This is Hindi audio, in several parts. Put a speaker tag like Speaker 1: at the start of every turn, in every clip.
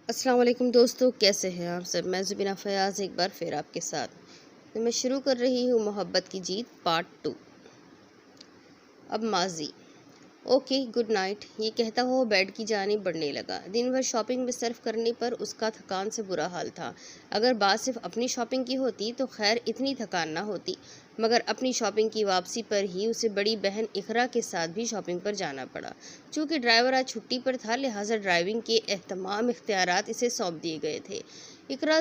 Speaker 1: अस्सलाम वालेकुम दोस्तों, कैसे हैं आप सब। मैं ज़ुबीना फ़याज़ एक बार फिर आपके साथ। तो मैं शुरू कर रही हूँ मोहब्बत की जीत पार्ट 2। अब माजी। ओके गुड नाइट, ये कहता हुआ बेड की जानिब बढ़ने लगा। दिन भर शॉपिंग में सर्फ करने पर उसका थकान से बुरा हाल था। अगर बात सिर्फ अपनी शॉपिंग की होती तो खैर इतनी थकान ना होती, मगर अपनी शॉपिंग की वापसी पर ही उसे बड़ी बहन इकरा के साथ भी शॉपिंग पर जाना पड़ा। चूँकि ड्राइवर आज छुट्टी पर था, लिहाजा ड्राइविंग के तमाम इख्तियारात इसे सौंप दिए गए थे। इकरा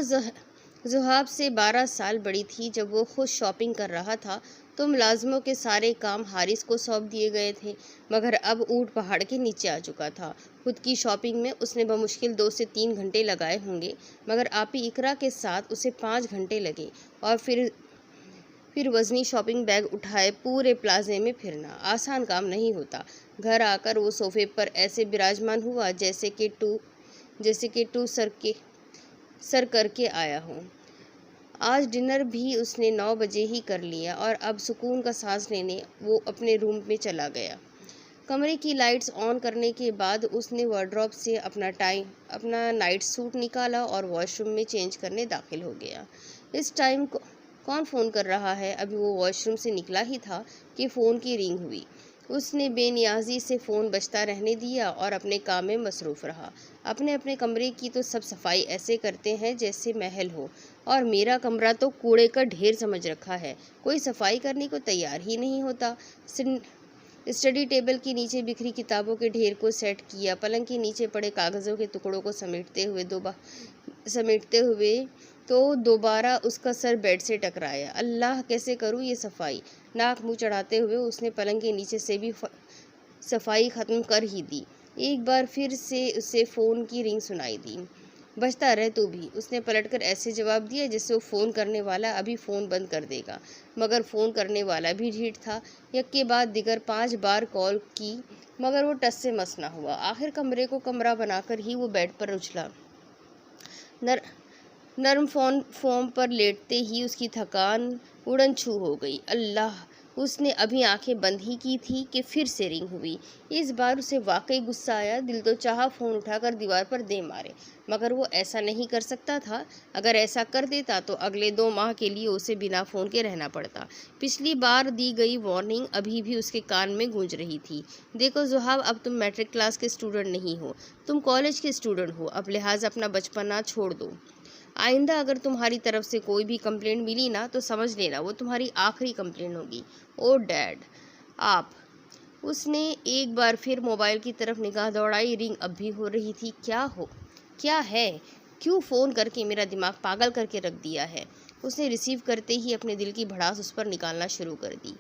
Speaker 1: ज़ुहाब से 12 साल बड़ी थी। जब वो खुद शॉपिंग कर रहा था तो मुलाजमों के सारे काम हारिस को सौंप दिए गए थे, मगर अब ऊँट पहाड़ के नीचे आ चुका था। खुद की शॉपिंग में उसने बमुश्किल 2 से 3 घंटे लगाए होंगे, मगर आपी इकरा के साथ उसे 5 घंटे लगे। और फिर वज़नी शॉपिंग बैग उठाए पूरे प्लाजे में फिरना आसान काम नहीं होता। घर आकर वो सोफे पर ऐसे विराजमान हुआ जैसे कि टू सर करके आया हो। आज डिनर भी उसने 9 बजे ही कर लिया और अब सुकून का सांस लेने वो अपने रूम में चला गया। कमरे की लाइट्स ऑन करने के बाद उसने वार्डरोब से अपना नाइट सूट निकाला और वॉशरूम में चेंज करने दाखिल हो गया। इस टाइम कौन फ़ोन कर रहा है। अभी वो वॉशरूम से निकला ही था कि फ़ोन की रिंग हुई। उसने बेनियाजी से फ़ोन बजता रहने दिया और अपने काम में मसरूफ़ रहा। अपने अपने कमरे की तो सब सफाई ऐसे करते हैं जैसे महल हो, और मेरा कमरा तो कूड़े का ढेर समझ रखा है। कोई सफाई करने को तैयार ही नहीं होता। स्टडी टेबल के नीचे बिखरी किताबों के ढेर को सेट किया। पलंग के नीचे पड़े कागज़ों के टुकड़ों को समेटते हुए तो दोबारा उसका सर बेड से टकराया। अल्लाह, कैसे करूँ ये सफाई। नाक मुंह चढ़ाते हुए उसने पलंग के नीचे से भी सफाई ख़त्म कर ही दी। एक बार फिर से उसे फ़ोन की रिंग सुनाई दी। बजता रहे तो भी उसने पलटकर ऐसे जवाब दिया जैसे वो फ़ोन करने वाला अभी फ़ोन बंद कर देगा, मगर फ़ोन करने वाला भी ढीठ था। एक के बाद दिगर 5 बार कॉल की, मगर वो टस से मस ना हुआ। आखिर कमरे को कमरा बनाकर ही वो बेड पर उछला। नर नर्म फोम पर लेटते ही उसकी थकान उड़न छू हो गई। अल्लाह, उसने अभी आंखें बंद ही की थी कि फिर से रिंग हुई। इस बार उसे वाकई गुस्सा आया। दिल तो चाहा फ़ोन उठाकर दीवार पर दे मारे, मगर वो ऐसा नहीं कर सकता था। अगर ऐसा कर देता तो अगले 2 माह के लिए उसे बिना फ़ोन के रहना पड़ता। पिछली बार दी गई वार्निंग अभी भी उसके कान में गूंज रही थी। देखो ज़ुहाब, अब तुम मैट्रिक क्लास के स्टूडेंट नहीं हो, तुम कॉलेज के स्टूडेंट हो। अब लिहाजा अपना बचपना छोड़ दो। आइंदा अगर तुम्हारी तरफ से कोई भी कंप्लेंट मिली ना तो समझ लेना वो तुम्हारी आखिरी कंप्लेंट होगी। ओ डैड, आप। उसने एक बार फिर मोबाइल की तरफ निगाह दौड़ाई। रिंग अब भी हो रही थी। क्या है, क्यों फ़ोन करके मेरा दिमाग पागल करके रख दिया है। उसने रिसीव करते ही अपने दिल की भड़ास उस पर निकालना शुरू कर दी।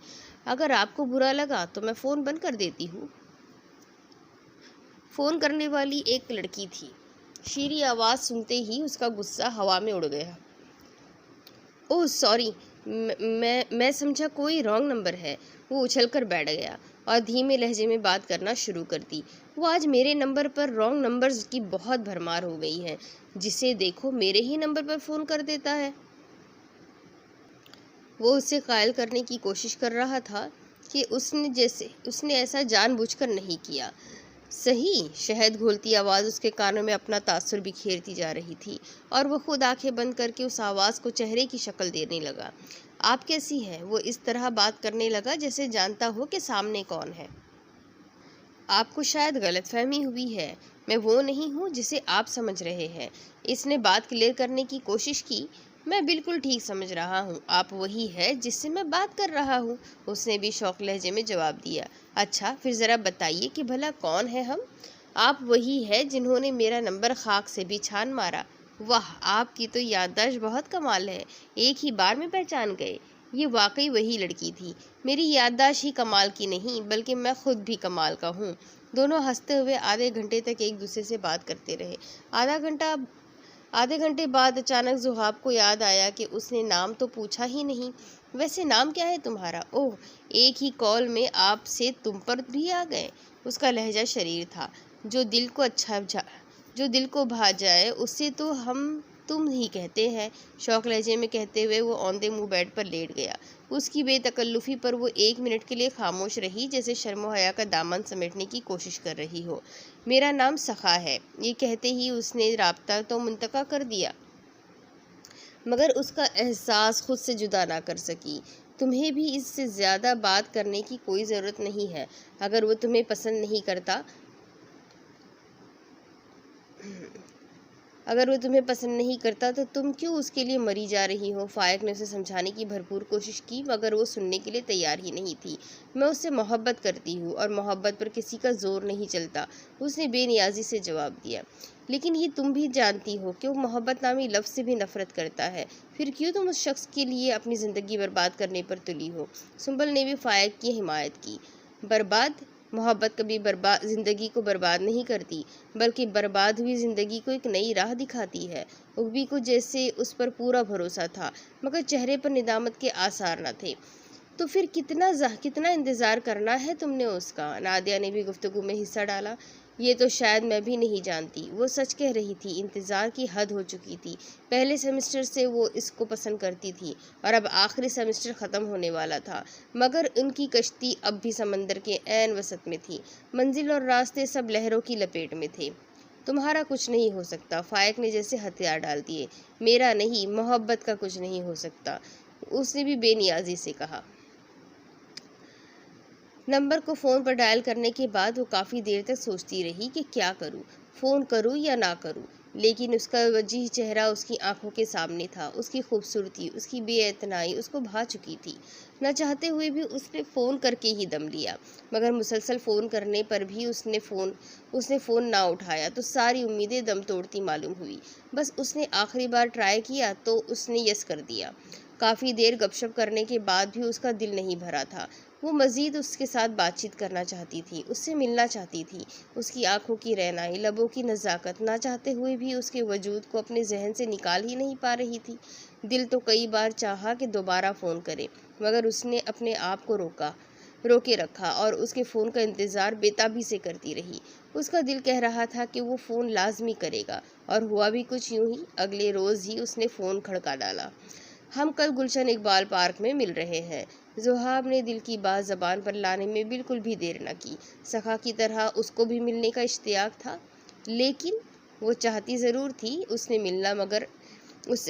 Speaker 1: अगर आपको बुरा लगा तो मैं फ़ोन बंद कर देती हूँ। फ़ोन करने वाली एक लड़की थी। शीरी आवाज़ सुनते ही उसका गुस्सा हवा में उड़ गया। ओह सॉरी, मैं समझा कोई रॉन्ग नंबर है। वो उछलकर बैठ गया और धीमे लहजे में बात करना शुरू कर दी। वो आज मेरे नंबर पर रॉन्ग नंबर्स की बहुत भरमार हो गई है। जिसे देखो मेरे ही नंबर पर फ़ोन कर देता है। वो उसे कायल करने की कोशिश कर रहा था कि उसने ऐसा जानबूझकर नहीं किया। सही। शहद घोलती आवाज़ उसके कानों में अपना तासुर बिखेरती जा रही थी और वो खुद आंखें बंद करके उस आवाज़ को चेहरे की शक्ल देने लगा। आप कैसी है। वो इस तरह बात करने लगा जैसे जानता हो कि सामने कौन है। आपको शायद गलतफहमी हुई है। मैं वो नहीं हूँ जिसे आप समझ रहे हैं। इसने बात क्लियर करने की कोशिश की। मैं बिल्कुल ठीक समझ रहा हूँ, आप वही है जिससे मैं बात कर रहा हूँ। उसने भी शौक लहजे में जवाब दिया। अच्छा, फिर ज़रा बताइए कि भला कौन है हम। आप वही है जिन्होंने मेरा नंबर खाक से भी छान मारा। वाह, आपकी तो याददाश्त बहुत कमाल है, एक ही बार में पहचान गए। ये वाकई वही लड़की थी। मेरी याददाश्त ही कमाल की नहीं बल्कि मैं खुद भी कमाल का हूँ। दोनों हंसते हुए आधे घंटे तक एक दूसरे से बात करते रहे। आधे घंटे बाद अचानक ज़ुहाब को याद आया कि उसने नाम तो पूछा ही नहीं। वैसे नाम क्या है तुम्हारा। ओह, एक ही कॉल में आप से तुम पर भी आ गए। उसका लहजा शरीर था। जो दिल को भा जाए उससे तो हम तुम ही कहते हैं, शौक लहजे में कहते हुए वो औंधे मुंह बेड पर लेट गया। उसकी बेतकल्लुफी पर वो 1 मिनट के लिए खामोश रही, जैसे शर्म व हया का दामन समेटने की कोशिश कर रही हो। मेरा नाम सखा है, ये कहते ही उसने राब्ता तो मुंतका कर दिया, मगर उसका एहसास खुद से जुदा ना कर सकी। तुम्हें भी इससे ज़्यादा बात करने की कोई ज़रूरत नहीं है। अगर वो तुम्हें पसंद नहीं करता अगर वो तुम्हें पसंद नहीं करता तो तुम क्यों उसके लिए मरी जा रही हो? फायक ने उसे समझाने की भरपूर कोशिश की, मगर वो सुनने के लिए तैयार ही नहीं थी। मैं उससे मोहब्बत करती हूँ और मोहब्बत पर किसी का जोर नहीं चलता, उसने बेनियाजी से जवाब दिया। लेकिन ये तुम भी जानती हो कि वो मोहब्बत नामी लफ्ज़ से भी नफरत करता है। फिर क्यों तुम उस शख्स के लिए अपनी ज़िंदगी बर्बाद करने पर तुली हो? सुंबल ने भी फायक की हिमायत की। बर्बाद? मोहब्बत कभी बर्बाद ज़िंदगी को बर्बाद नहीं करती, बल्कि बर्बाद हुई ज़िंदगी को एक नई राह दिखाती है। उर्वी को जैसे उस पर पूरा भरोसा था, मगर चेहरे पर निदामत के आसार न थे। तो फिर कितना इंतज़ार करना है तुमने उसका? नादिया ने भी गुफ्तगू में हिस्सा डाला। ये तो शायद मैं भी नहीं जानती, वो सच कह रही थी। इंतज़ार की हद हो चुकी थी। पहले सेमेस्टर से वो इसको पसंद करती थी और अब आखिरी सेमेस्टर ख़त्म होने वाला था, मगर उनकी कश्ती अब भी समंदर के ऐन वसत में थी। मंजिल और रास्ते सब लहरों की लपेट में थे। तुम्हारा कुछ नहीं हो सकता, फायक ने जैसे हथियार डाल दिए। मेरा नहीं, मोहब्बत का कुछ नहीं हो सकता, उसने भी बेनियाजी से कहा। नंबर को फ़ोन पर डायल करने के बाद वो काफ़ी देर तक सोचती रही कि क्या करूं, फ़ोन करूं या ना करूं। लेकिन उसका वजीह चेहरा उसकी आंखों के सामने था। उसकी खूबसूरती, उसकी बेइतनाई उसको भा चुकी थी। न चाहते हुए भी उसने फ़ोन करके ही दम लिया, मगर मुसलसल फ़ोन करने पर भी उसने फ़ोन ना उठाया तो सारी उम्मीदें दम तोड़ती मालूम हुई। बस उसने आखिरी बार ट्राई किया तो उसने यस कर दिया। काफ़ी देर गपशप करने के बाद भी उसका दिल नहीं भरा था। वो मज़ीद उसके साथ बातचीत करना चाहती थी, उससे मिलना चाहती थी। उसकी आंखों की रहनाई, लबों की नज़ाकत ना चाहते हुए भी उसके वजूद को अपने जहन से निकाल ही नहीं पा रही थी। दिल तो कई बार चाहा कि दोबारा फ़ोन करे, मगर उसने अपने आप को रोके रखा और उसके फ़ोन का इंतज़ार बेताबी से करती रही। उसका दिल कह रहा था कि वो फ़ोन लाजमी करेगा, और हुआ भी कुछ यूं ही। अगले रोज़ ही उसने फ़ोन खड़का डाला। हम कल गुलशन इकबाल पार्क में मिल रहे हैं। ज़ुहाब ने दिल की बात ज़बान पर लाने में बिल्कुल भी देर न की। सखा की तरह उसको भी मिलने का इश्तियाक था, लेकिन वो चाहती ज़रूर थी उससे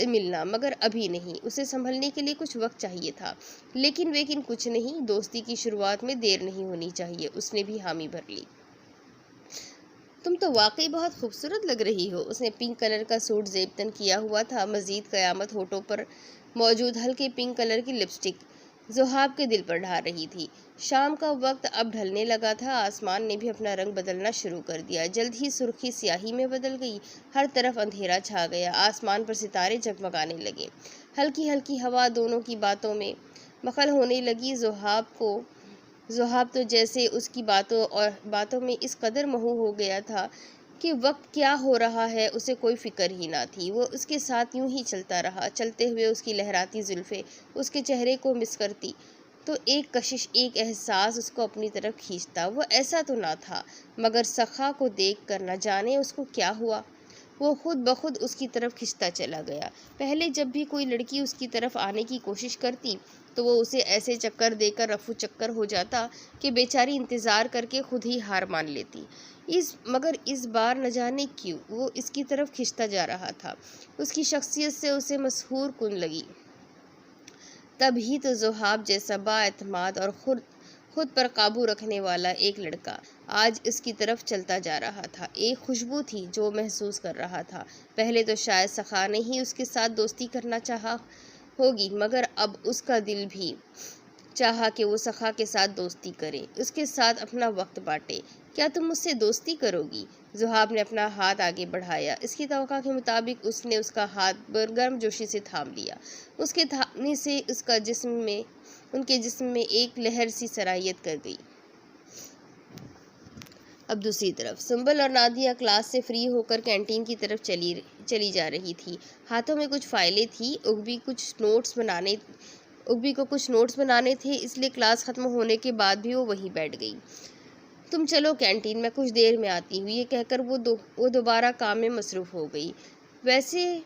Speaker 1: मिलना, मगर अभी नहीं। उसे संभलने के लिए कुछ वक्त चाहिए था। लेकिन कुछ नहीं, दोस्ती की शुरुआत में देर नहीं होनी चाहिए। उसने भी हामी भर ली। तुम तो वाकई बहुत खूबसूरत लग रही हो। उसने पिंक कलर का सूट जेबतन किया हुआ था, मजीद क़यामत होठों पर मौजूद हल्के पिंक कलर की लिपस्टिक ज़ुहाब के दिल पर ढार रही थी। शाम का वक्त अब ढलने लगा था। आसमान ने भी अपना रंग बदलना शुरू कर दिया। जल्द ही सुर्खी स्याही में बदल गई। हर तरफ अंधेरा छा गया। आसमान पर सितारे जगमगाने लगे। हल्की हल्की हवा दोनों की बातों में दखल होने लगी। ज़ुहाब तो जैसे उसकी बातों में इस कदर महू हो गया था कि वक्त क्या हो रहा है उसे कोई फिक्र ही ना थी। वो उसके साथ यूं ही चलता रहा। चलते हुए उसकी लहराती जुल्फ़ें उसके चेहरे को मिस करती तो एक कशिश, एक एहसास उसको अपनी तरफ खींचता। वो ऐसा तो ना था, मगर सखा को देख कर न जाने उसको क्या हुआ, वो खुद ब खुद उसकी तरफ खिंचता चला गया। पहले जब भी कोई लड़की उसकी तरफ आने की कोशिश करती तो वो उसे ऐसे चक्कर देकर रफू चक्कर हो जाता कि बेचारी इंतज़ार करके खुद ही हार मान लेती। मगर इस बार न जाने क्यों वो इसकी तरफ खिंचता जा रहा था। उसकी शख्सियत से उसे मसहूर कुन लगी। तभी तो ज़ुहाब जैसा बाएतमाद और खुद पर काबू रखने वाला एक लड़का आज इसकी तरफ चलता जा रहा था। एक खुशबू थी जो महसूस कर रहा था। पहले तो शायद सखा ने ही उसके साथ दोस्ती करना चाहा होगी, मगर अब उसका दिल भी चाहा कि वो सखा के साथ दोस्ती करे, उसके साथ अपना वक्त बांटे। क्या तुम मुझसे दोस्ती करोगी? ज़ुहाब ने अपना हाथ आगे बढ़ाया। इसकी तवक्का के मुताबिक उसने उसका हाथ गर्मजोशी से थाम लिया। उसके थामने से उनके जिस्म में एक लहर सी सरायत कर गई। अब दूसरी तरफ सुंबल और नादिया क्लास से फ्री होकर कैंटीन की तरफ चली जा रही थी। हाथों में कुछ फाइलें थी। उग्बी को कुछ नोट्स बनाने थे, इसलिए क्लास ख़त्म होने के बाद भी वो वहीं बैठ गई। तुम चलो कैंटीन, मैं कुछ देर में आती हूँ। ये कहकर वो दोबारा काम में मसरूफ़ हो गई। वैसे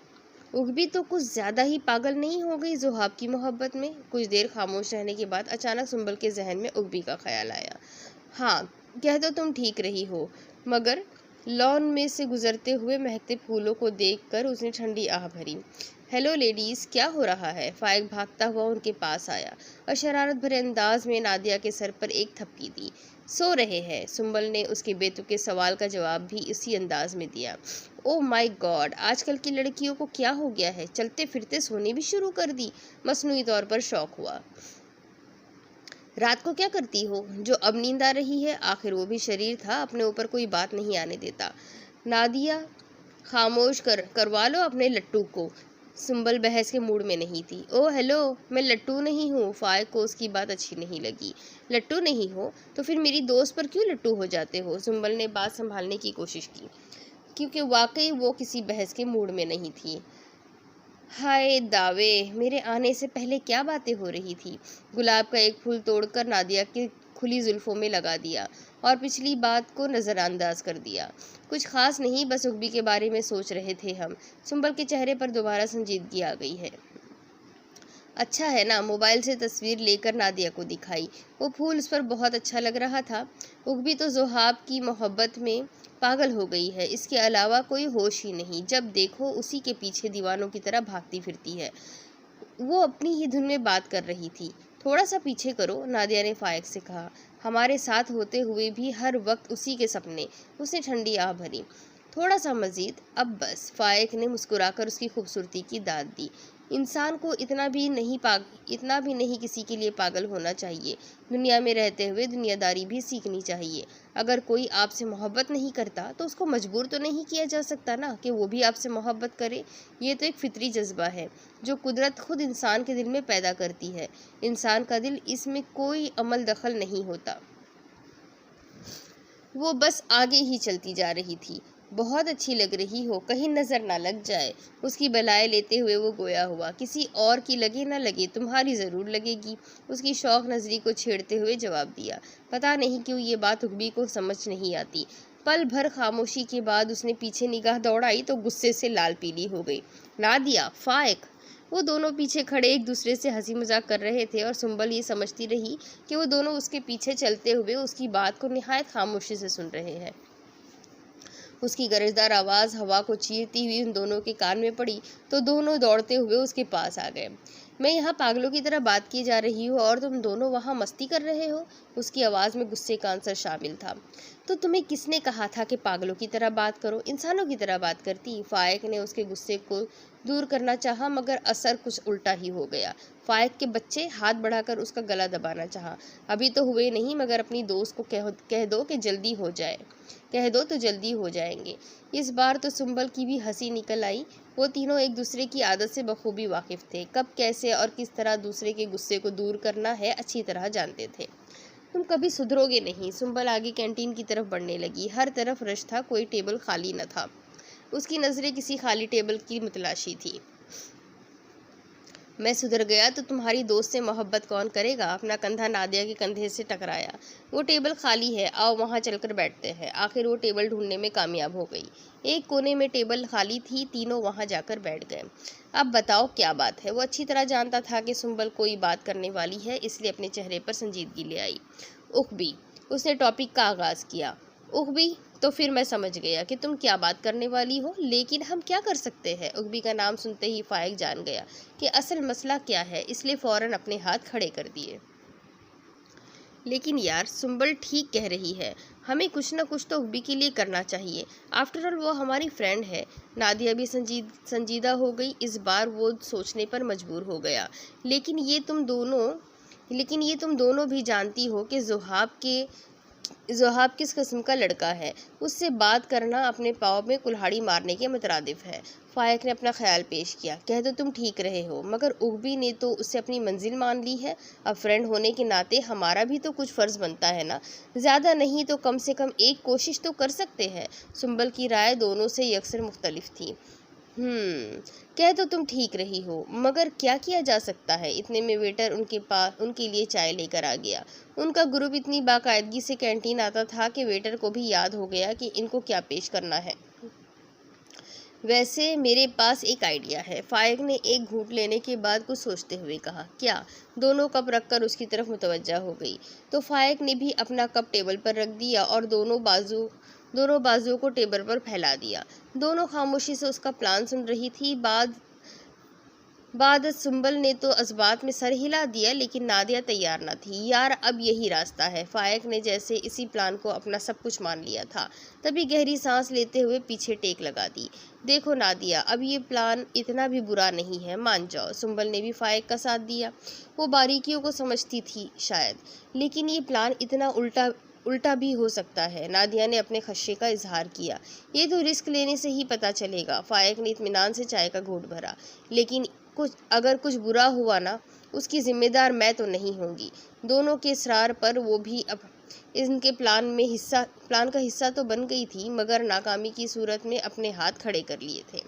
Speaker 1: उगबी तो कुछ ज़्यादा ही पागल नहीं हो गई ज़ुहाब की मोहब्बत में? कुछ देर खामोश रहने के बाद अचानक सुंबल के जहन में उगबी का ख्याल आया। हाँ, कह दो तुम ठीक रही हो, मगर लॉन में से गुजरते हुए महकते फूलों को देखकर उसने ठंडी आह भरी। हेलो लेडीज, क्या हो रहा है? फाइक भागता हुआ उनके पास आया और शरारत भरे अंदाज में नादिया के सर पर एक थपकी दी। सो रहे हैं, सुंबल ने उसके बेतुके सवाल का जवाब भी इसी अंदाज में दिया। ओ माय गॉड, आजकल की लड़कियों को क्या हो गया है? चलते फिरते सोने भी शुरू कर दी। मसनूई तौर पर शौक हुआ। रात को क्या करती हो जो अब नींद आ रही है? आखिर वो भी शरीर था, अपने ऊपर कोई बात नहीं आने देता। नादिया, खामोश करवा लो अपने लट्टू को। सुंबल बहस के मूड में नहीं थी। ओ हेलो, मैं लट्टू नहीं हूँ। फाइक को उसकी बात अच्छी नहीं लगी। लट्टू नहीं हो तो फिर मेरी दोस्त पर क्यों लट्टू हो जाते हो? सुंबल ने बात संभालने की कोशिश की, क्योंकि वाकई वो किसी बहस के मूड में नहीं थी। हाय दावे, मेरे आने से पहले क्या बातें हो रही थी? गुलाब का एक फूल तोड़कर नादिया की खुली जुल्फों में लगा दिया और पिछली बात को नज़रअंदाज कर दिया। कुछ खास नहीं, बस उगबी के बारे में सोच रहे थे हम। सुंबल के चेहरे पर दोबारा संजीदगी आ गई है। अच्छा है ना? मोबाइल से तस्वीर लेकर नादिया को दिखाई। वो फूल उस पर बहुत अच्छा लग रहा था। उगबी तो ज़ुहाब की मोहब्बत में पागल हो गई है, इसके अलावा कोई होश ही नहीं। जब देखो उसी के पीछे दीवानों की तरह भागती फिरती है। वो अपनी ही धुन में बात कर रही थी। थोड़ा सा पीछे करो, नादिया ने फाइक से कहा। हमारे साथ होते हुए भी हर वक्त उसी के सपने। उसने ठंडी आह भरी। थोड़ा सा मजीद, अब बस। फाइक ने मुस्कुराकर उसकी खूबसूरती की दाद दी। इंसान को इतना भी नहीं किसी के लिए पागल होना चाहिए। दुनिया में रहते हुए दुनियादारी भी सीखनी चाहिए। अगर कोई आपसे मोहब्बत नहीं करता तो उसको मजबूर तो नहीं किया जा सकता ना कि वो भी आपसे मोहब्बत करे। ये तो एक फितरी जज्बा है जो कुदरत खुद इंसान के दिल में पैदा करती है। इंसान का दिल, इसमें कोई अमल दखल नहीं होता। वो बस आगे ही चलती जा रही थी। बहुत अच्छी लग रही हो, कहीं नजर ना लग जाए। उसकी बलाएं लेते हुए वो गोया हुआ। किसी और की लगे ना लगे, तुम्हारी जरूर लगेगी। उसकी शौक नजरी को छेड़ते हुए जवाब दिया। पता नहीं क्यों ये बात उगबी को समझ नहीं आती। पल भर खामोशी के बाद उसने पीछे निगाह दौड़ाई तो गुस्से से लाल पीली हो गई। नादिया, फाइक। वो दोनों पीछे खड़े एक दूसरे से हंसी मजाक कर रहे थे और सुंबल ये समझती रही कि वो दोनों उसके पीछे चलते हुए उसकी बात को निहायत खामोशी से सुन रहे हैं। उसकी गरजदार आवाज़ हवा को चीरती हुई उन दोनों के कान में पड़ी तो दोनों दौड़ते हुए उसके पास आ गए। मैं यहाँ पागलों की तरह बात की जा रही हूँ और तुम दोनों वहाँ मस्ती कर रहे हो? उसकी आवाज़ में गुस्से का आंसर शामिल था। तो तुम्हें किसने कहा था कि पागलों की तरह बात करो? इंसानों की तरह बात करती। फाइक ने उसके गुस्से को दूर करना चाहा, मगर असर कुछ उल्टा ही हो गया। फाइक के बच्चे हाथ बढ़ाकर उसका गला दबाना चाहा। अभी तो हुए नहीं, मगर अपनी दोस्त को कह दो कि जल्दी हो जाए। कह दो तो जल्दी हो जाएंगे। इस बार तो सुंबल की भी हंसी निकल आई। वो तीनों एक दूसरे की आदत से बखूबी वाकिफ थे। कब, कैसे और किस तरह दूसरे के गुस्से को दूर करना है अच्छी तरह जानते थे। तुम कभी सुधरोगे नहीं। सुंबल आगे कैंटीन की तरफ बढ़ने लगी। हर तरफ रश था, कोई टेबल खाली न था। उसकी नज़रें किसी खाली टेबल की मुतलाशी थी। मैं सुधर गया तो तुम्हारी दोस्त से मोहब्बत कौन करेगा? अपना कंधा नादिया के कंधे से टकराया। वो टेबल खाली है, आओ वहाँ चलकर बैठते हैं। आखिर वो टेबल ढूंढने में कामयाब हो गई। एक कोने में टेबल खाली थी, तीनों वहाँ जाकर बैठ गए। अब बताओ क्या बात है? वो अच्छी तरह जानता था कि सुंबल कोई बात करने वाली है, इसलिए अपने चेहरे पर संजीदगी ले आई। उखबी, उसने टॉपिक का आगाज़ किया। उखबी, तो फिर मैं समझ गया कि तुम क्या बात करने वाली हो, लेकिन हम क्या कर सकते हैं? उखबी का नाम सुनते ही फाइक जान गया कि असल मसला क्या है, इसलिए फ़ौरन अपने हाथ खड़े कर दिए। लेकिन यार, सुंबल ठीक कह रही है, हमें कुछ ना कुछ तो उखबी के लिए करना चाहिए। आफ्टर ऑल वो हमारी फ्रेंड है। नादिया भी संजीदा हो गई। इस बार वो सोचने पर मजबूर हो गया। लेकिन ये तुम दोनों भी जानती हो कि ज़ुहाब किस किस्म का लड़का है। उससे बात करना अपने पाँव में कुल्हाड़ी मारने के मुतरादिफ है। फाइक ने अपना ख्याल पेश किया। कह दो तुम ठीक रहे हो, मगर उगबी ने तो उससे अपनी मंजिल मान ली है। अब फ्रेंड होने के नाते हमारा भी तो कुछ फ़र्ज़ बनता है ना। ज़्यादा नहीं तो कम से कम एक कोशिश तो कर सकते हैं। सुंबल की राय दोनों से यकसर मुख्तलिफ थी। कह तो तुम ठीक रही हो, मगर क्या किया जा सकता है? इतने में वेटर उनके लिए चाय लेकर आ गया। उनका ग्रुप इतनी बाकायदगी से कैंटीन आता था कि वेटर को भी याद हो गया कि इनको क्या पेश करना है। वैसे मेरे पास एक आइडिया है, फाइक ने एक घूंट लेने के बाद कुछ सोचते हुए कहा। क्या? दोनों कप रखकर उसकी तरफ मुतवज्जा हो गई। तो फाइक ने भी अपना कप टेबल पर रख दिया और दोनों बाजुओं को टेबल पर फैला दिया। दोनों खामोशी से उसका प्लान सुन रही थी। बाद सुंबल ने तो इस्बात में सर हिला दिया, लेकिन नादिया तैयार न थी। यार, अब यही रास्ता है। फाइक ने जैसे इसी प्लान को अपना सब कुछ मान लिया था, तभी गहरी सांस लेते हुए पीछे टेक लगा दी। देखो नादिया, अब ये प्लान इतना भी बुरा नहीं है, मान जाओ। सुंबल ने भी फाइक का साथ दिया। वो बारीकियों को समझती थी शायद, लेकिन ये प्लान इतना उल्टा भी हो सकता है। नादिया ने अपने खदशे का इजहार किया। ये तो रिस्क लेने से ही पता चलेगा। फाइक ने इत्मीनान से चाय का घूंट भरा। लेकिन अगर कुछ बुरा हुआ ना, उसकी जिम्मेदार मैं तो नहीं होंगी। दोनों के इसरार पर वो भी अब इनके प्लान का हिस्सा तो बन गई थी, मगर नाकामी की सूरत में अपने हाथ खड़े कर लिए थे।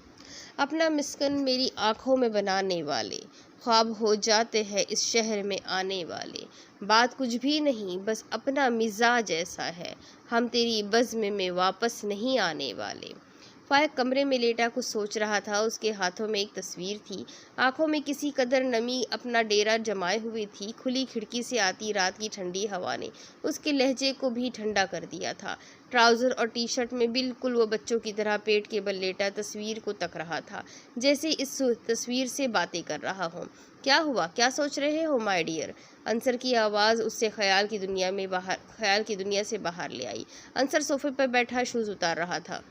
Speaker 1: अपना मिस्कन मेरी आंखों में बनाने वाले, ख्वाब हो जाते हैं इस शहर में आने वाले। बात कुछ भी नहीं, बस अपना मिजाज ऐसा है, हम तेरी बज़्म में वापस नहीं आने वाले। फाइक कमरे में लेटा कुछ सोच रहा था। उसके हाथों में एक तस्वीर थी, आंखों में किसी कदर नमी अपना डेरा जमाए हुई थी। खुली खिड़की से आती रात की ठंडी हवा ने उसके लहजे को भी ठंडा कर दिया था। ट्राउज़र और टी शर्ट में बिल्कुल वो बच्चों की तरह पेट के बल लेटा तस्वीर को तक रहा था, जैसे इस तस्वीर से बातें कर रहा हो। क्या हुआ? क्या सोच रहे हो माय डियर? अंसर की आवाज़ उससे ख्याल की दुनिया से बाहर ले आई। अंसर सोफे पर बैठा शूज़ उतार रहा था।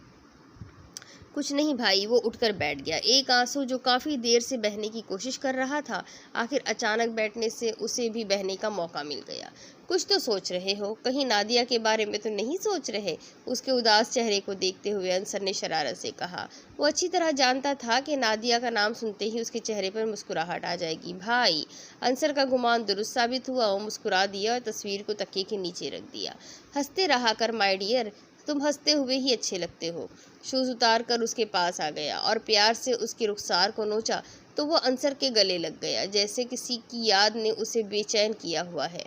Speaker 1: कुछ नहीं भाई, वो उठकर बैठ गया। एक आंसू जो काफ़ी देर से बहने की कोशिश कर रहा था, आखिर अचानक बैठने से उसे भी बहने का मौका मिल गया। कुछ तो सोच रहे हो, कहीं नादिया के बारे में तो नहीं सोच रहे? उसके उदास चेहरे को देखते हुए अंसर ने शरारत से कहा। वो अच्छी तरह जानता था कि नादिया का नाम सुनते ही उसके चेहरे पर मुस्कुराहट आ जाएगी। भाई, अंसर का गुमान दुरुस्त साबित हुआ। वो मुस्कुरा दिया और तस्वीर को तकिए के नीचे रख दिया। हंसते रहा कर माय डियर, तुम हंसते हुए ही अच्छे लगते हो। शूज़ उतार कर उसके पास आ गया और प्यार से उसके रुखसार को नोचा तो वो अंसर के गले लग गया, जैसे किसी की याद ने उसे बेचैन किया हुआ है।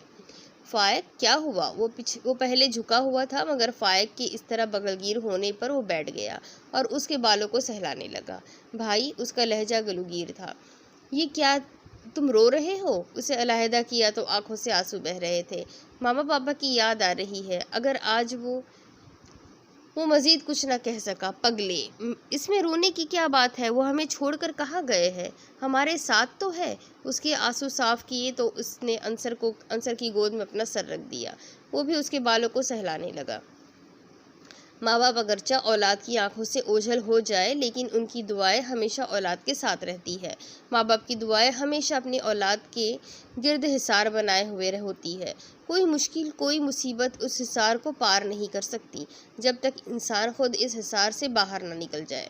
Speaker 1: फाइक, क्या हुआ? वो पहले झुका हुआ था, मगर फाइक के इस तरह बगलगीर होने पर वो बैठ गया और उसके बालों को सहलाने लगा। भाई, उसका लहजा गलूगीर था। ये क्या, तुम रो रहे हो? उसे अलहदा किया तो आंखों से आंसू बह रहे थे। मामा पापा की याद आ रही है। अगर आज वो मजीद कुछ न कह सका। पगले, इसमें रोने की क्या बात है? वो हमें छोड़कर कहाँ गए हैं? हमारे साथ तो है। उसके आंसू साफ किए तो उसने अंसर की गोद में अपना सर रख दिया। वो भी उसके बालों को सहलाने लगा। माँ बाप अगरचा औलाद की आंखों से ओझल हो जाए, लेकिन उनकी दुआएं हमेशा औलाद के साथ रहती है। माँ बाप की दुआएं हमेशा अपनी औलाद के गिर्द हिसार बनाए हुए होती है। कोई मुश्किल, कोई मुसीबत उस हिसार को पार नहीं कर सकती, जब तक इंसान खुद इस हिसार से बाहर न निकल जाए।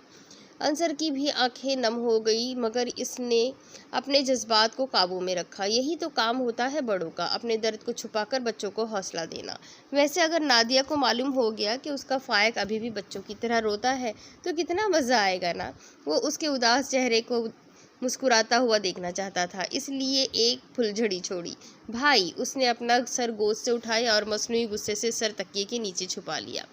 Speaker 1: अंसर की भी आंखें नम हो गई, मगर इसने अपने जज्बात को काबू में रखा। यही तो काम होता है बड़ों का, अपने दर्द को छुपाकर बच्चों को हौसला देना। वैसे अगर नादिया को मालूम हो गया कि उसका फाइक अभी भी बच्चों की तरह रोता है, तो कितना मज़ा आएगा ना। वो उसके उदास चेहरे को मुस्कुराता हुआ देखना चाहता था, इसलिए एक फुलझड़ी छोड़ी। भाई, उसने अपना सर गोद से उठाया और मसनूई गुस्से से सर तकिए के नीचे छुपा लिया।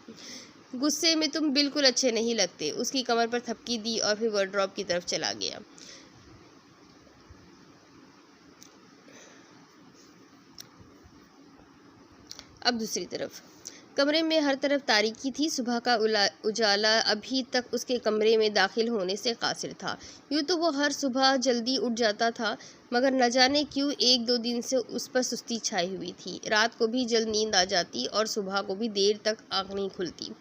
Speaker 1: गुस्से में तुम बिल्कुल अच्छे नहीं लगते। उसकी कमर पर थपकी दी और फिर वार्डरोब की तरफ चला गया। अब दूसरी तरफ कमरे में हर तरफ तारीकी थी। सुबह का उजाला अभी तक उसके कमरे में दाखिल होने से कासिर था। यूँ तो वो हर सुबह जल्दी उठ जाता था, मगर न जाने क्यों एक दो दिन से उस पर सुस्ती छाई हुई थी। रात को भी जल्द नींद आ जाती और सुबह को भी देर तक आँख नहीं खुलती।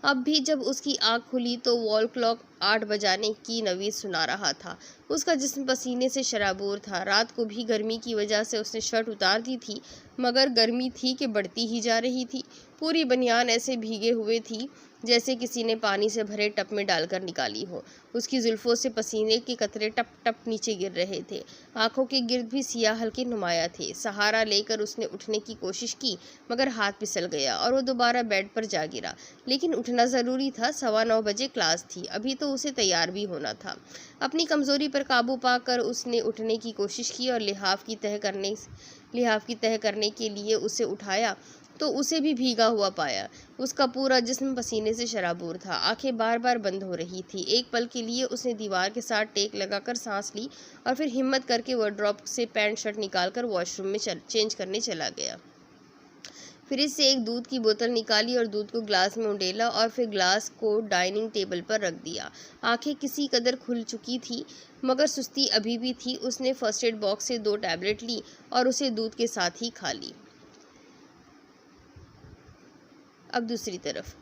Speaker 1: अब भी जब उसकी आँख खुली तो वॉल क्लॉक 8 बजाने की नवीद सुना रहा था। उसका जिस्म पसीने से शराबोर था। रात को भी गर्मी की वजह से उसने शर्ट उतार दी थी, मगर गर्मी थी कि बढ़ती ही जा रही थी। पूरी बनियान ऐसे भीगे हुए थी जैसे किसी ने पानी से भरे टब में डालकर निकाली हो। उसकी जुल्फ़ों से पसीने के कतरे टप टप नीचे गिर रहे थे। आंखों के गिर्द भी सियाह हल्के नुमाया थे। सहारा लेकर उसने उठने की कोशिश की, मगर हाथ फिसल गया और वो दोबारा बेड पर जा गिरा। लेकिन उठना ज़रूरी था। 9:15 बजे क्लास थी, अभी तो उसे तैयार भी होना था। अपनी कमज़ोरी पर काबू पाकर उसने उठने की कोशिश की और लिहाफ की तह करने के लिए उसे उठाया। तो उसे भी भीगा हुआ पाया। उसका पूरा जिस्म पसीने से शराबूर था, आंखें बार बार बंद हो रही थी। एक पल के लिए उसने दीवार के साथ टेक लगाकर सांस ली और फिर हिम्मत करके वार्डरोब से पैंट शर्ट निकालकर वॉशरूम में चेंज करने चला गया। फ्रिज से एक दूध की बोतल निकाली और दूध को ग्लास में उंडेला और फिर ग्लास को डाइनिंग टेबल पर रख दिया। आंखें किसी कदर खुल चुकी थी मगर सुस्ती अभी भी थी। उसने फर्स्ट एड बॉक्स से 2 टैबलेट ली और उसे दूध के साथ ही खा ली। अब दूसरी तरफ,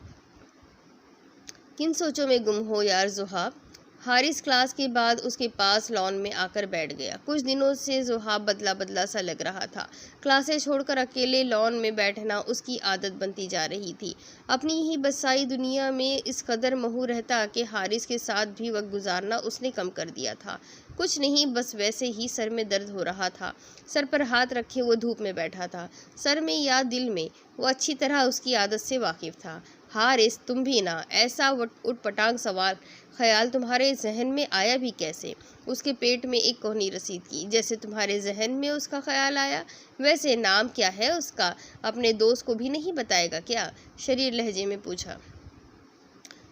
Speaker 1: किन सोचों में गुम हो यार ज़ुहाब। हारिस क्लास के बाद उसके पास लॉन में आकर बैठ गया। कुछ दिनों से ज़ुहाब बदला बदला सा लग रहा था। क्लासें छोड़कर अकेले लॉन में बैठना उसकी आदत बनती जा रही थी। अपनी ही बसाई दुनिया में इस कदर महू रहता कि हारिस के साथ भी वक्त गुजारना उसने कम कर दिया था। कुछ नहीं, बस वैसे ही सर में दर्द हो रहा था। सर पर हाथ रखे वो धूप में बैठा था। सर में या दिल में, वो अच्छी तरह उसकी आदत से वाकिफ था। हारिस, तुम भी ना, ऐसा उटपटांग सवाल ख्याल तुम्हारे जहन में आया भी कैसे। उसके पेट में एक कोहनी रसीद की। जैसे तुम्हारे जहन में उसका ख्याल आया। वैसे नाम क्या है उसका, अपने दोस्त को भी नहीं बताएगा क्या? शरीर लहजे में पूछा।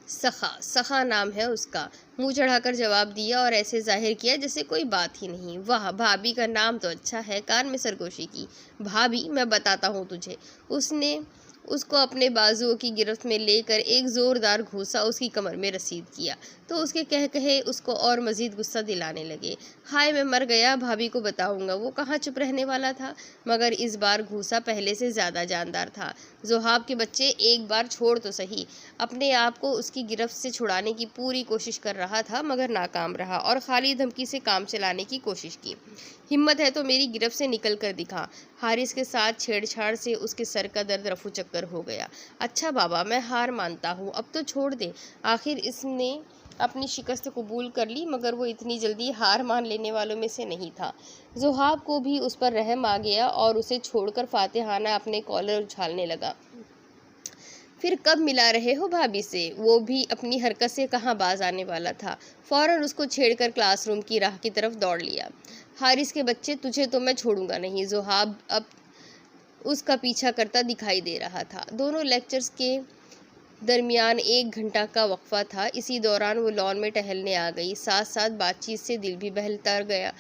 Speaker 1: सखा नाम है उसका, मुंह चढ़ाकर जवाब दिया और ऐसे जाहिर किया जैसे कोई बात ही नहीं। वाह, भाभी का नाम तो अच्छा है। कान में सरगोशी की। भाभी, मैं बताता हूँ तुझे। उसने उसको अपने बाजुओं की गिरफ्त में लेकर एक ज़ोरदार घूसा उसकी कमर में रसीद किया तो उसके कहे उसको और मज़ीद गुस्सा दिलाने लगे। हाय, मैं मर गया, भाभी को बताऊंगा। वो कहाँ चुप रहने वाला था, मगर इस बार घूसा पहले से ज़्यादा जानदार था। ज़ुहाब के बच्चे, एक बार छोड़ तो सही। अपने आप को उसकी गिरफ्त से छुड़ाने की पूरी कोशिश कर रहा था मगर नाकाम रहा और खाली धमकी से काम चलाने की कोशिश की। हिम्मत है तो मेरी गिरफ्त से निकल कर दिखा। हारिस के साथ छेड़छाड़ से उसके सर का दर्द रफू चक्कर हो गया। अच्छा बाबा, मैं हार मानता हूँ, अब तो छोड़ दे। आखिर इसने अपनी शिकस्त कबूल कर ली मगर वो इतनी जल्दी हार मान लेने वालों में से नहीं था। ज़ुहाब को भी उस पर रहम आ गया और उसे छोड़कर फातिहाना अपने कॉलर उछालने लगा। फिर कब मिला रहे हो भाभी से? वो भी अपनी हरकत से कहाँ बाज आने वाला था। फौरन उसको छेड़कर क्लासरूम की राह की तरफ दौड़ लिया। हारिस के बच्चे, तुझे तो मैं छोड़ूंगा नहीं। ज़ुहाब अब उसका पीछा करता दिखाई दे रहा था। दोनों लेक्चर्स के दरमियान 1 घंटा का वक्फा था। इसी दौरान वो लॉन में टहलने आ गई। साथ साथ बातचीत से दिल भी बहलता गया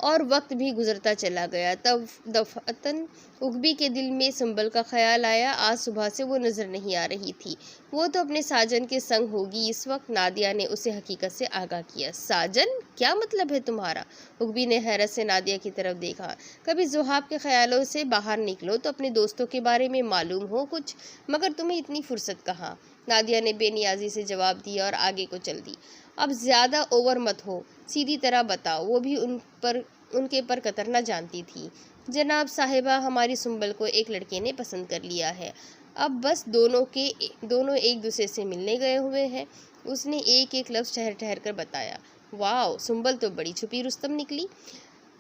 Speaker 1: और वक्त भी गुजरता चला गया। तब दफअतन उगबी के दिल में संबल का ख्याल आया। आज सुबह से वो नज़र नहीं आ रही थी। वो तो अपने साजन के संग होगी इस वक्त। नादिया ने उसे हकीकत से आगाह किया। साजन, क्या मतलब है तुम्हारा? उगबी ने हैरत से नादिया की तरफ देखा। कभी ज़ुहाब के ख्यालों से बाहर निकलो तो अपने दोस्तों के बारे में मालूम हो कुछ, मगर तुम्हें इतनी फुर्सत कहाँ? नादिया ने बेनियाजी से जवाब दिया और आगे को चल दी। अब ज़्यादा ओवर मत हो, सीधी तरह बताओ। वो भी उनके पर कतरना जानती थी। जनाब साहिबा, हमारी सुंबल को एक लड़के ने पसंद कर लिया है। अब बस दोनों एक दूसरे से मिलने गए हुए हैं। उसने एक एक लफ्ज़ ठहर ठहर कर बताया। वाह, सुंबल तो बड़ी छुपी रुस्तम निकली।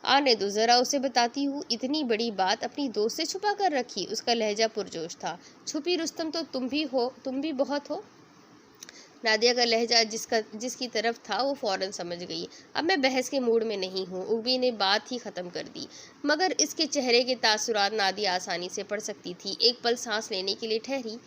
Speaker 1: आने दो ज़रा, उसे बताती हूँ। इतनी बड़ी बात अपनी दोस्त से छुपा कर रखी। उसका लहजा पुरजोश था। छुपी रुस्तम तो तुम भी बहुत हो। नादिया का लहजा जिसकी तरफ था वो फ़ौरन समझ गई। अब मैं बहस के मूड में नहीं हूँ। उर्वी ने बात ही ख़त्म कर दी, मगर इसके चेहरे के तासुरात नादिया आसानी से पढ़ सकती थी। एक पल सांस लेने के लिए ठहरी।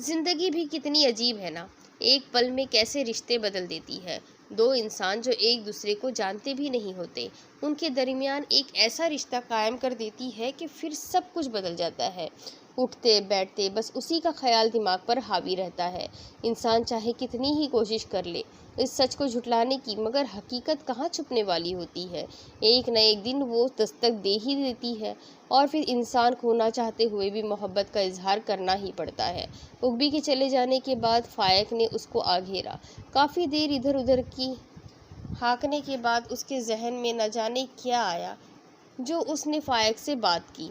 Speaker 1: ज़िंदगी भी कितनी अजीब है ना, एक पल में कैसे रिश्ते बदल देती है। 2 इंसान जो एक दूसरे को जानते भी नहीं होते, उनके दरमियान एक ऐसा रिश्ता कायम कर देती है कि फिर सब कुछ बदल जाता है। उठते बैठते बस उसी का ख्याल दिमाग पर हावी रहता है। इंसान चाहे कितनी ही कोशिश कर ले इस सच को झुटलाने की, मगर हकीकत कहाँ छुपने वाली होती है। एक न एक दिन वो दस्तक दे ही देती है और फिर इंसान को ना चाहते हुए भी मोहब्बत का इजहार करना ही पड़ता है। उगबी के चले जाने के बाद फायक ने उसको आ घेरा। काफ़ी देर इधर उधर की हाँकने के बाद उसके जहन में न जाने क्या आया, जो उसने फायक से बात की।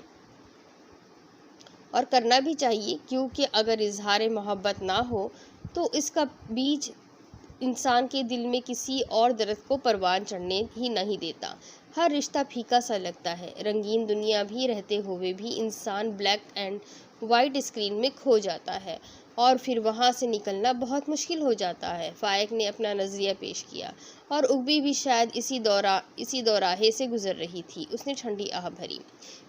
Speaker 1: और करना भी चाहिए, क्योंकि अगर इजहार मोहब्बत ना हो तो इसका बीज इंसान के दिल में किसी और दर्द को परवान चढ़ने ही नहीं देता। हर रिश्ता फीका सा लगता है। रंगीन दुनिया भी रहते हुए भी इंसान ब्लैक एंड वाइट स्क्रीन में खो जाता है। और फिर वहाँ से निकलना बहुत मुश्किल हो जाता है। फाइक ने अपना नज़रिया पेश किया। और उग्बी भी शायद इसी दौराहे से गुजर रही थी। उसने ठंडी आह भरी।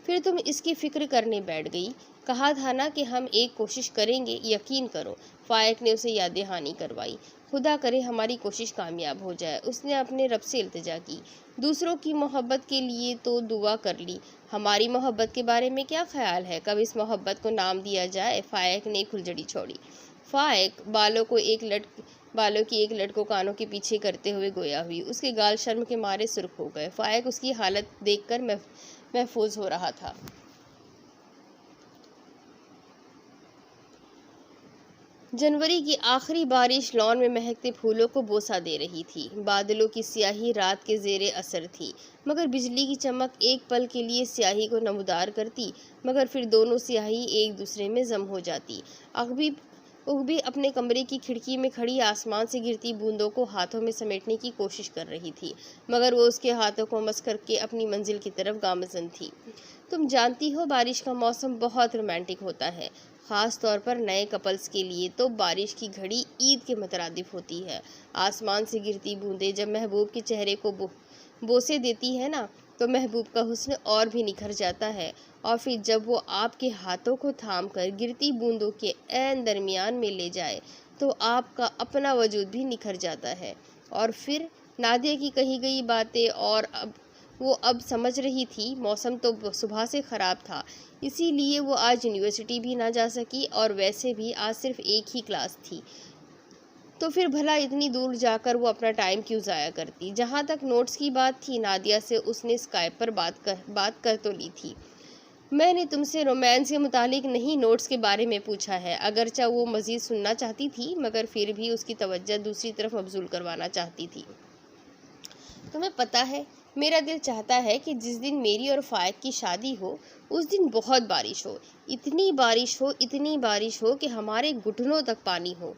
Speaker 1: फिर तुम इसकी फिक्र करने बैठ गई। कहा था ना कि हम एक कोशिश करेंगे, यकीन करो। फाइक ने उसे याद दहानी करवाई। खुदा करे हमारी कोशिश कामयाब हो जाए। उसने अपने रब से इल्तिजा की। दूसरों की मोहब्बत के लिए तो दुआ कर ली, हमारी मोहब्बत के बारे में क्या ख्याल है? कब इस मोहब्बत को नाम दिया जाए? फाइक ने खुलजड़ी छोड़ी। फाइक बालों की एक लट को कानों के पीछे करते हुए गोया हुई। उसके गाल शर्म के मारे सुर्ख हो गए। फाइक उसकी हालत देखकर महफूज हो रहा था। जनवरी की आखिरी बारिश लॉन में महकते फूलों को बोसा दे रही थी। बादलों की स्याही रात के जेरे असर थी, मगर बिजली की चमक एक पल के लिए स्याही को नमूदार करती, मगर फिर दोनों स्याही एक दूसरे में जम हो जाती। उग्बी अपने कमरे की खिड़की में खड़ी आसमान से गिरती बूंदों को हाथों में समेटने की कोशिश कर रही थी, मगर वो उसके हाथों को मस करके अपनी मंजिल की तरफ गामजन थी। तुम जानती हो, बारिश का मौसम बहुत रोमांटिक होता है, ख़ास तौर पर नए कपल्स के लिए तो बारिश की घड़ी ईद के मुतरादिफ होती है। आसमान से गिरती बूंदें जब महबूब के चेहरे को बोसे देती है ना, तो महबूब का हुस्न और भी निखर जाता है। और फिर जब वो आपके हाथों को थाम कर गिरती बूंदों के ऐन दरमियान में ले जाए, तो आपका अपना वजूद भी निखर जाता है। और फिर नादिया की कही गई बातें, और वो अब समझ रही थी, मौसम तो सुबह से ख़राब था, इसीलिए वो आज यूनिवर्सिटी भी ना जा सकी, और वैसे भी आज सिर्फ एक ही क्लास थी, तो फिर भला इतनी दूर जाकर वो अपना टाइम क्यों ज़ाया करती। जहाँ तक नोट्स की बात थी, नादिया से उसने स्काइप पर बात कर तो ली थी। मैंने तुमसे रोमांस के मुतालिक नहीं, नोट्स के बारे में पूछा है। अगरचा वो मज़ीद सुनना चाहती थी, मगर फिर भी उसकी तवज्जो दूसरी तरफ मबजूल करवाना चाहती थी। तुम्हें पता है, मेरा दिल चाहता है कि जिस दिन मेरी और फायद की शादी हो, उस दिन बहुत बारिश हो, इतनी बारिश हो कि हमारे घुटनों तक पानी हो।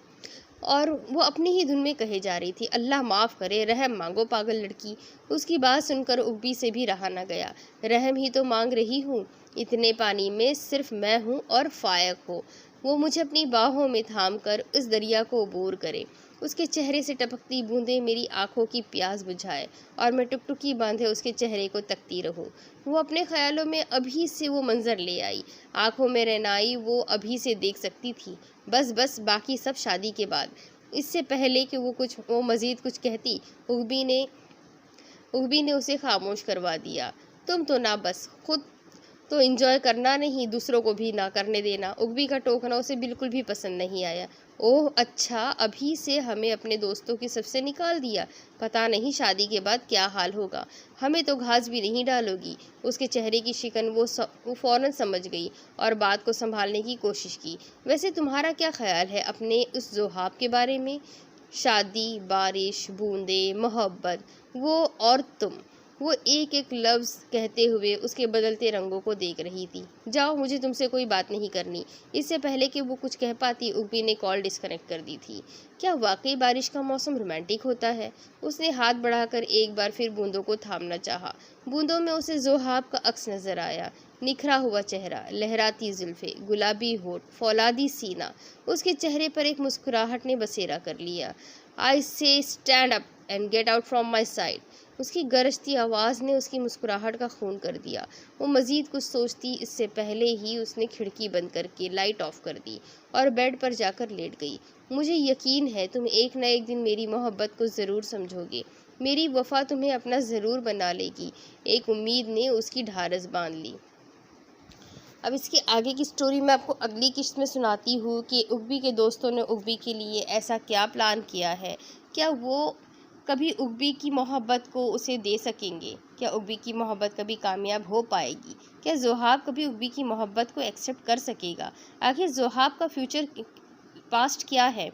Speaker 1: और वो अपनी ही धुन में कहे जा रही थी, अल्लाह माफ़ करे, रहम मांगो पागल लड़की। उसकी बात सुनकर उग्बी से भी रहा न गया। रहम ही तो मांग रही हूँ, इतने पानी में सिर्फ मैं हूँ और फायक हो। वो मुझे अपनी बाहों में थाम कर इस दरिया को अबूर करे, उसके चेहरे से टपकती बूंदें मेरी आंखों की प्यास बुझाए, और मैं टुकटुकी बांधे उसके चेहरे को तकती रहूं। वो अपने ख्यालों में अभी से वो मंजर ले आई, आंखों में रहनाई वो अभी से देख सकती थी। बस बाकी सब शादी के बाद। इससे पहले कि वो मज़ीद कुछ कहती, उग्बी ने उसे खामोश करवा दिया। तुम तो ना बस खुद तो एंजॉय करना नहीं, दूसरों को भी ना करने देना। उग्बी का टोकना उसे बिल्कुल भी पसंद नहीं आया। ओह अच्छा, अभी से हमें अपने दोस्तों की सबसे निकाल दिया। पता नहीं शादी के बाद क्या हाल होगा। हमें तो घास भी नहीं डालोगी। उसके चेहरे की शिकन वो फ़ौरन समझ गई और बात को संभालने की कोशिश की। वैसे तुम्हारा क्या ख्याल है अपने उस जोहाब के बारे में? शादी, बारिश, बूंदे, मोहब्बत, वो और तुम। वो एक एक लफ्ज़ कहते हुए उसके बदलते रंगों को देख रही थी। जाओ, मुझे तुमसे कोई बात नहीं करनी। इससे पहले कि वो कुछ कह पाती, उग्बी ने कॉल डिस्कनेक्ट कर दी थी। क्या वाकई बारिश का मौसम रोमांटिक होता है? उसने हाथ बढ़ाकर एक बार फिर बूंदों को थामना चाहा। बूंदों में उसे जोहाब का अक्स नजर आया, निखरा हुआ चेहरा, लहराती जुल्फे, गुलाबी होठ, फौलादी सीना। उसके चेहरे पर एक मुस्कुराहट ने बसेरा कर लिया। आई से stand up and get out from my side. उसकी गरजती आवाज़ ने उसकी मुस्कुराहट का खून कर दिया। वो मज़ीद कुछ सोचती, इससे पहले ही उसने खिड़की बंद करके लाइट ऑफ कर दी और बेड पर जाकर लेट गई। मुझे यकीन है तुम एक न एक दिन मेरी मोहब्बत को ज़रूर समझोगे, मेरी वफ़ा तुम्हें अपना ज़रूर बना लेगी। एक उम्मीद ने उसकी ढारस बांध ली। अब इसके आगे की स्टोरी मैं आपको अगली किस्त में सुनाती हूँ कि उग्बी के दोस्तों ने उग्बी के लिए ऐसा क्या प्लान किया है। क्या वो कभी उग्बी की मोहब्बत को उसे दे सकेंगे? क्या उग्बी की मोहब्बत कभी कामयाब हो पाएगी? क्या जोहाब कभी उग्बी की मोहब्बत को एक्सेप्ट कर सकेगा? आखिर जोहाब का फ्यूचर पास्ट क्या है?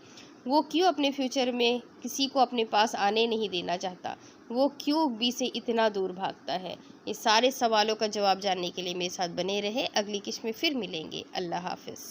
Speaker 1: वो क्यों अपने फ्यूचर में किसी को अपने पास आने नहीं देना चाहता? वो क्यों उग्बी से इतना दूर भागता है? ये सारे सवालों का जवाब जानने के लिए मेरे साथ बने रहे। अगली किस्त में फिर मिलेंगे। अल्लाह हाफिज़।